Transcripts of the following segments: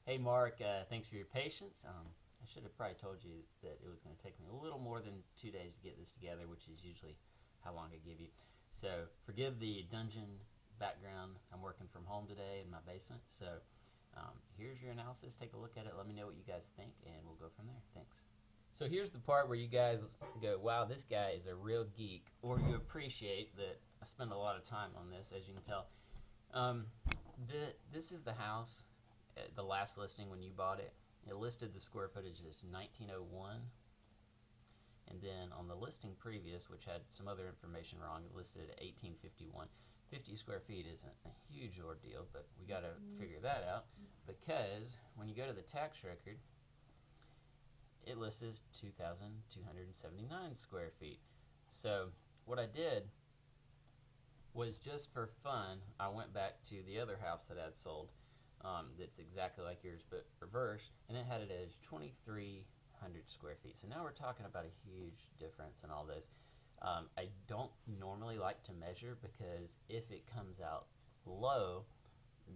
Hey Mark, thanks for your patience. I should have probably told you that it was going to take me a little more than 2 days to get this together, which is usually how long I give you. So forgive the dungeon background. I'm working from home today in my basement. So here's your analysis. Take a look at it. Let me know what you guys think, and we'll go from there. Thanks. So here's the part where you guys go, wow, this guy is a real geek, or you appreciate that I spend a lot of time on this, as you can tell. Um, this is the house, the last listing when you bought it. It listed the square footage as 1901, and then on the listing previous, which had some other information wrong, it listed at 1851. 50 square feet isn't a huge ordeal, but we got to figure that out because when you go to the tax record, it lists 2,279 square feet. So what I did was, just for fun, I went back to the other house that I'd sold, that's exactly like yours but reversed, and it had it as 2,300 square feet. So now we're talking about a huge difference in all this. I don't normally like to measure because if it comes out low,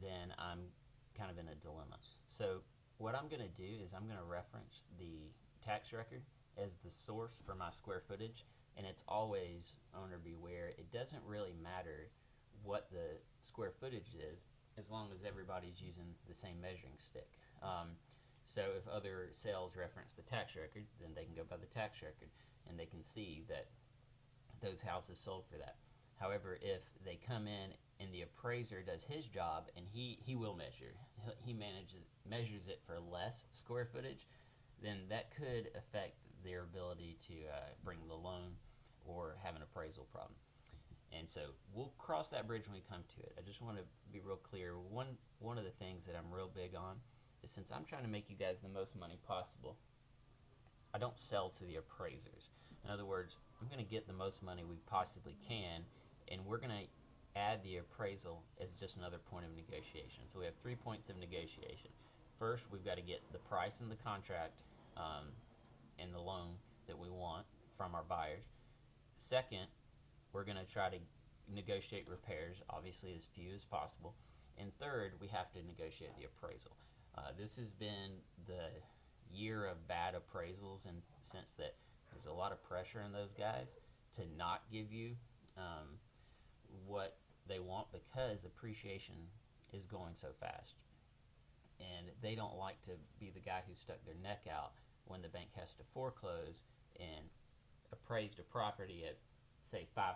then I'm kind of in a dilemma. So what I'm going to do is I'm going to reference the tax record as the source for my square footage, and it's always owner beware. It doesn't really matter what the square footage is as long as everybody's using the same measuring stick. So if other sales reference the tax record, then they can go by the tax record and they can see that those houses sold for that. However, if they come in and the appraiser does his job and he will measure, he measures it for less square footage, then that could affect their ability to bring the loan or have an appraisal problem. And so we'll cross that bridge when we come to it. I just want to be real clear. One of the things that I'm real big on is, since I'm trying to make you guys the most money possible, I don't sell to the appraisers. In other words, I'm going to get the most money we possibly can, and we're going to add the appraisal as just another point of negotiation. So we have 3 points of negotiation. First, we've got to get the price in the contract and the loan that we want from our buyers. Second, we're going to try to negotiate repairs, obviously as few as possible. And third, we have to negotiate the appraisal. This has been the year of bad appraisals, in the sense that there's a lot of pressure on those guys to not give you what they want because appreciation is going so fast. And they don't like to be the guy who stuck their neck out when the bank has to foreclose and appraised a property at, say, 5%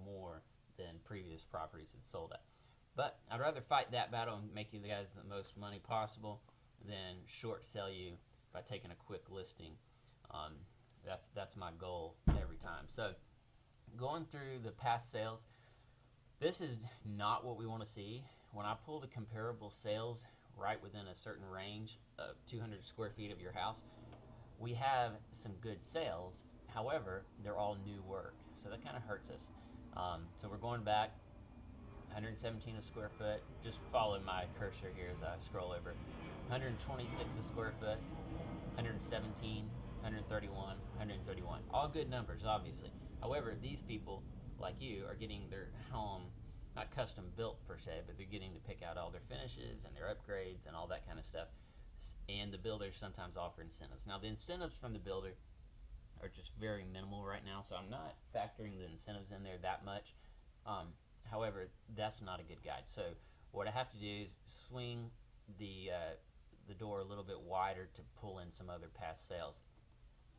more than previous properties had sold at. But I'd rather fight that battle and make you guys the most money possible than short sell you by taking a quick listing. That's my goal every time. So going through the past sales, this is not what we want to see. When I pull the comparable sales right within a certain range of 200 square feet of your house, we have some good sales. However, they're all new work, so that kind of hurts us. So we're going back 117 a square foot. Just follow my cursor here as I scroll over. 126 a square foot, 117, 131, 131. All good numbers, obviously. However, these people, like you, are getting their home not custom built per se, but they're getting to pick out all their finishes and their upgrades and all that kind of stuff. And the builders sometimes offer incentives. Now, the incentives from the builder are just very minimal right now, so I'm not factoring the incentives in there that much. However, that's not a good guide. So what I have to do is swing the door a little bit wider to pull in some other past sales.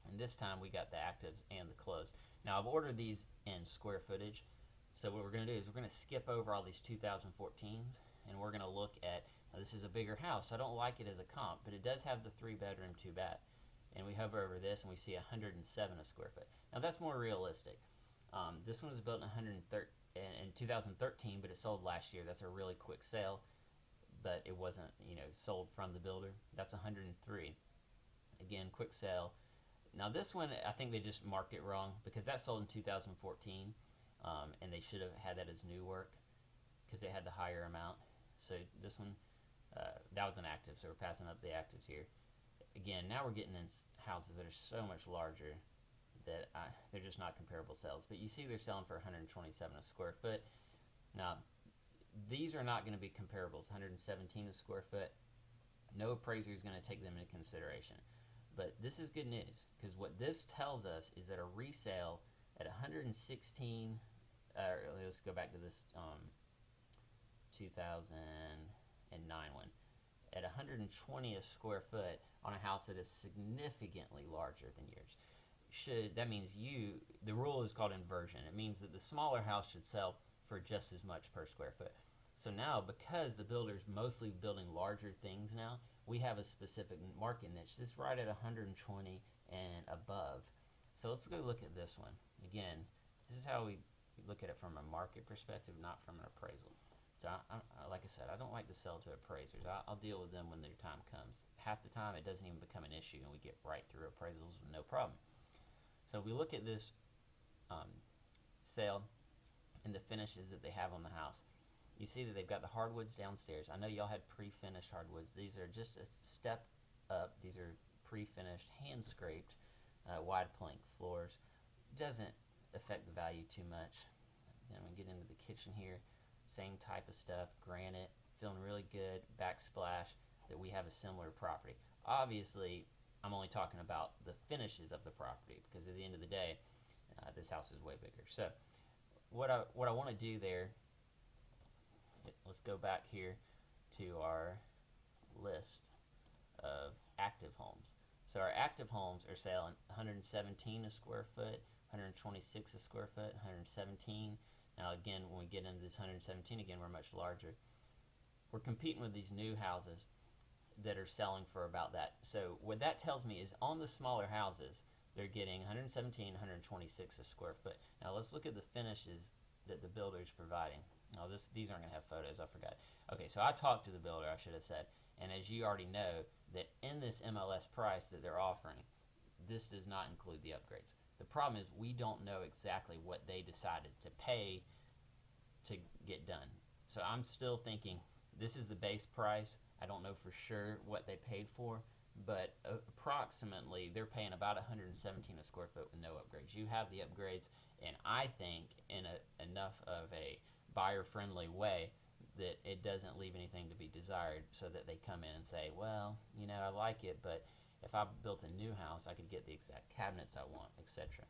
And this time we got the actives and the closed. Now, I've ordered these in square footage. So what we're going to do is we're going to skip over all these 2014s, and we're going to look at, now this is a bigger house. I don't like it as a comp, but it does have the 3-bedroom, 2-bath. And we hover over this and we see 107 a square foot. Now that's more realistic. This one was built in 2013, but it sold last year. That's a really quick sale, but it wasn't, sold from the builder. That's 103. Again, quick sale. Now this one, I think they just marked it wrong because that sold in 2014, and they should have had that as new work because they had the higher amount. So this one, that was an active, so we're passing up the actives here. Again, now we're getting in houses that are so much larger that they're just not comparable sales. But you see they're selling for 127 a square foot. Now, these are not going to be comparables. 117 a square foot, No appraiser is going to take them into consideration. But this is good news, because what this tells us is that a resale at 116, let's go back to this 2009 one, at 120 a square foot on a house that is significantly larger than yours. That means the rule is called inversion. It means that the smaller house should sell for just as much per square foot. So now, because the builder's mostly building larger things now, we have a specific market niche that's right at 120 and above. So let's go look at this one. Again, this is how we look at it from a market perspective, not from an appraisal. So like I said, I don't like to sell to appraisers. I'll deal with them when their time comes. Half the time it doesn't even become an issue and we get right through appraisals with no problem. So if we look at this sale and the finishes that they have on the house, you see that they've got the hardwoods downstairs. I know y'all had pre-finished hardwoods. These are just a step up. These are pre-finished, hand-scraped, wide plank floors. Doesn't affect the value too much. Then we get into the kitchen here. Same type of stuff, granite, feeling really good, backsplash, that we have a similar property. Obviously, I'm only talking about the finishes of the property, because at the end of the day, this house is way bigger. So what I want to do there, let's go back here to our list of active homes. So our active homes are selling 117 a square foot, 126 a square foot, 117. Now again, when we get into this 117 again, we're much larger. We're competing with these new houses that are selling for about that. So what that tells me is on the smaller houses, they're getting 117, 126 a square foot. Now let's look at the finishes that the builder is providing. Now these aren't gonna have photos, I forgot. Okay, so I talked to the builder, I should have said, and as you already know, that in this MLS price that they're offering, this does not include the upgrades. The problem is we don't know exactly what they decided to pay to get done. So I'm still thinking this is the base price. I don't know for sure what they paid for, but approximately they're paying about 117 a square foot with no upgrades. You have the upgrades, and I think in enough of a buyer-friendly way that it doesn't leave anything to be desired, so that they come in and say, well, you know, I like it, but if I built a new house, I could get the exact cabinets I want, etc.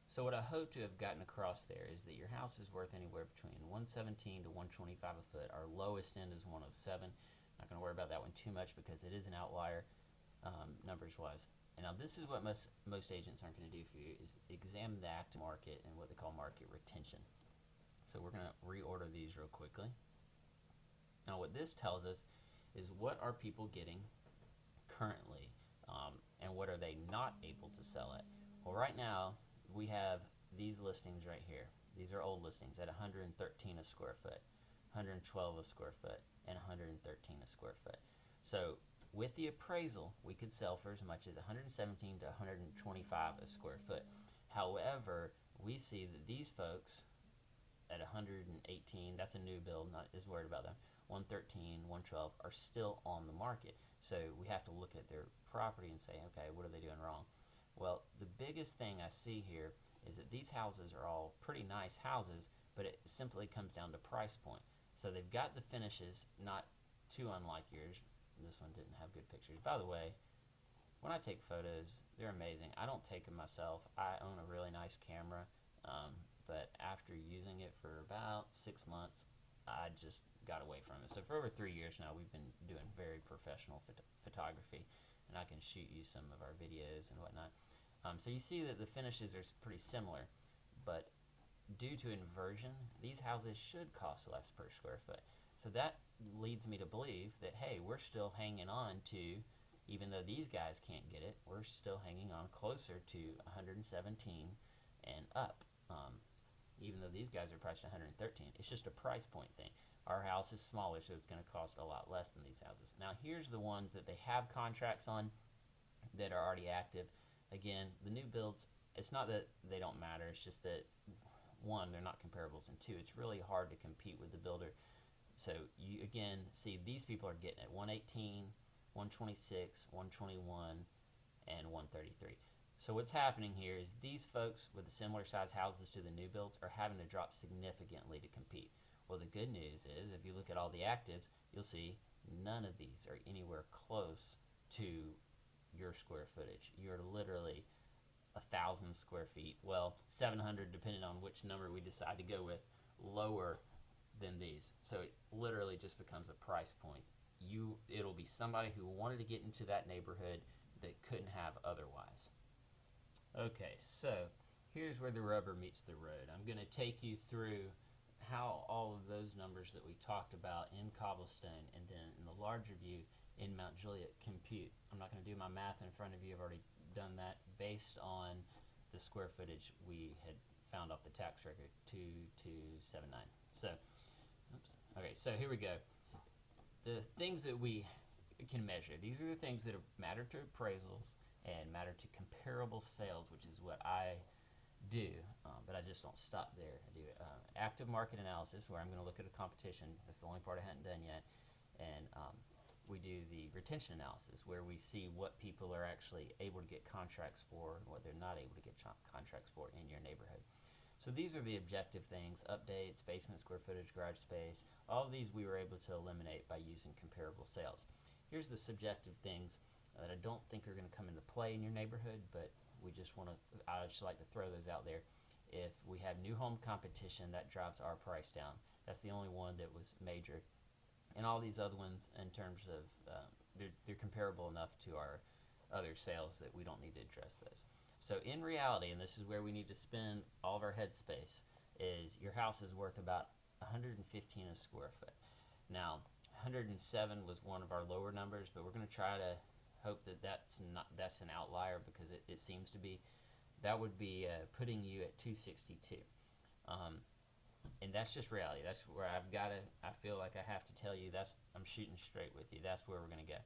So what I hope to have gotten across there is that your house is worth anywhere between 117 to 125 a foot. Our lowest end is 107. Not going to worry about that one too much because it is an outlier numbers-wise. And now this is what most agents aren't going to do for you, is examine the active market and what they call market retention. So we're going to reorder these real quickly. Now what this tells us is what are people getting currently, and what are they not able to sell at. Well, right now we have these listings right here. These are old listings at 113 a square foot, 112 a square foot, and 113 a square foot. So with the appraisal, we could sell for as much as 117 to 125 a square foot. However, we see that these folks at 118, that's a new build, not as worried about them, 113, 112 are still on the market. So we have to look at their property and say, okay, what are they doing wrong? Well, the biggest thing I see here is that these houses are all pretty nice houses, but it simply comes down to price point. So they've got the finishes, not too unlike yours. This one didn't have good pictures. By the way, when I take photos, they're amazing. I don't take them myself. I own a really nice camera, but after using it for about 6 months, I just got away from it. So for over 3 years now, we've been doing very professional photography, and I can shoot you some of our videos and whatnot. So you see that the finishes are pretty similar, but due to inversion, these houses should cost less per square foot. So that leads me to believe that, hey, we're still hanging on to, even though these guys can't get it, we're still hanging on closer to 117 and up. Even though these guys are priced at 113, it's just a price point thing. Our house is smaller, so it's going to cost a lot less than these houses. Now here's the ones that they have contracts on that are already active. Again, the new builds, it's not that they don't matter, it's just that one, they're not comparables, and two, it's really hard to compete with the builder. So you again see these people are getting at 118, 126, 121, and 133. So what's happening here is these folks with the similar size houses to the new builds are having to drop significantly to compete. Well, the good news is if you look at all the actives, you'll see None of these are anywhere close to your square footage. You're literally 1,000 square feet, well, 700 depending on which number we decide to go with, lower than these. So it literally just becomes a price point. It'll be somebody who wanted to get into that neighborhood that couldn't have otherwise. Okay, so here's where the rubber meets the road. I'm going to take you through how all of those numbers that we talked about in cobblestone and then in the larger view in Mount Juliet compute. I'm not going to do my math in front of you. I've already done that based on the square footage we had found off the tax record, 2279. So, oops. Okay, so here we go. The things that we can measure, these are the things that matter to appraisals and matter to comparable sales, which is what I do, but I just don't stop there. I do active market analysis, where I'm going to look at a competition. That's the only part I hadn't done yet. And we do the retention analysis, where we see what people are actually able to get contracts for and what they're not able to get contracts for in your neighborhood. So these are the objective things: updates, basement square footage, garage space. All of these we were able to eliminate by using comparable sales. Here's the subjective things that I don't think are going to come into play in your neighborhood, but I just like to throw those out there. If we have new home competition, that drives our price down. That's the only one that was major. And all these other ones, in terms of, they're comparable enough to our other sales that we don't need to address those. So in reality, and this is where we need to spend all of our headspace, is your house is worth about 115 a square foot. Now, 107 was one of our lower numbers, but we're going to try to hope that that's an outlier, because it seems to be. That would be putting you at 262. And that's just reality. That's where I feel like I have to tell you, I'm shooting straight with you. That's where we're going to go.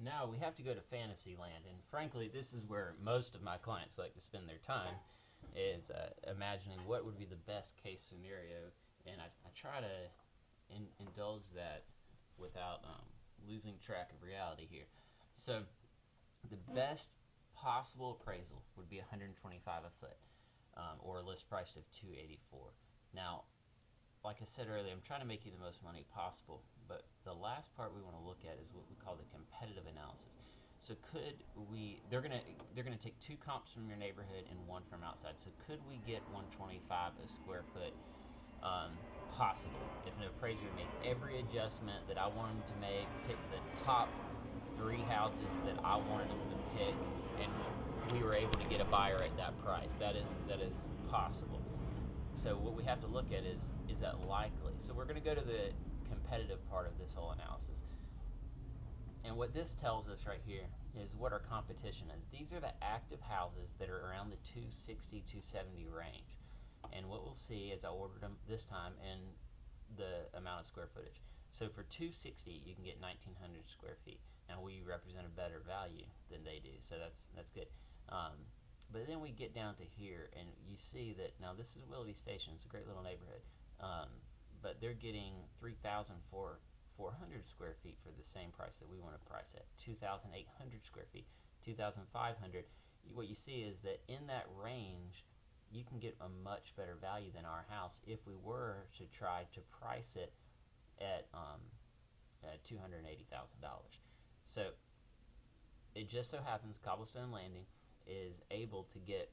Now we have to go to fantasy land, and frankly, this is where most of my clients like to spend their time, is imagining what would be the best case scenario, and I try to indulge that without losing track of reality here. So the best possible appraisal would be $125 a foot, or a list price of $284. Now, like I said earlier, I'm trying to make you the most money possible, but the last part we want to look at is what we call the competitive analysis. So they're gonna take two comps from your neighborhood and one from outside. So could we get 125 a square foot? Possible. If an appraiser made every adjustment that I wanted to make, pick the top 3 houses that I wanted them to pick, and we were able to get a buyer at that price. That is possible. So what we have to look at is that likely? So we're going to go to the competitive part of this whole analysis. And what this tells us right here is what our competition is. These are the active houses that are around the 260, 270 range. And what we'll see is I ordered them this time in the amount of square footage. So for 260, you can get 1,900 square feet. Now we represent a better value than they do, so that's good. But then we get down to here, and you see that now this is Willoughby Station. It's a great little neighborhood, but they're getting 3,400 square feet for the same price that we want to price at. 2,800 square feet, 2,500. What you see is that in that range, you can get a much better value than our house if we were to try to price it at $280,000. So it just so happens Cobblestone Landing is able to get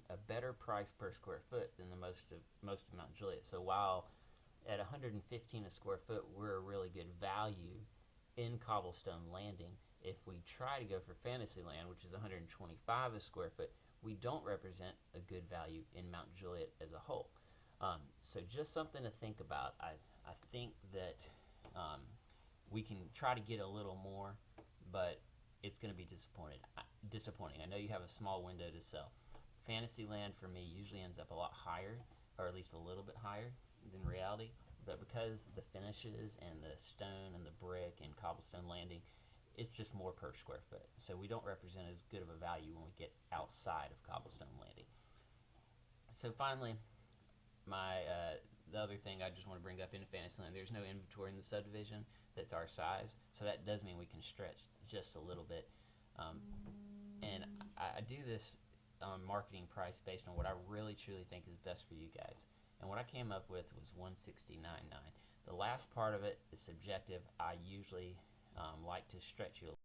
a better price per square foot than the most of Mount Juliet. So while at 115 a square foot we're a really good value in Cobblestone Landing, if we try to go for Fantasyland, which is 125 a square foot, we don't represent a good value in Mount Juliet as a whole. So just something to think about. I think that we can try to get a little more, but it's going to be disappointing. I know you have a small window to sell. Fantasyland for me usually ends up a lot higher, or at least a little bit higher than reality, but because the finishes and the stone and the brick and Cobblestone Landing, it's just more per square foot. So we don't represent as good of a value when we get outside of Cobblestone Landing. So finally, the other thing I just want to bring up in Fantasyland, there's no inventory in the subdivision that's our size, so that does mean we can stretch just a little bit. And I do this marketing price based on what I really truly think is best for you guys. And what I came up with was $169.9. The last part of it is subjective. I usually like to stretch you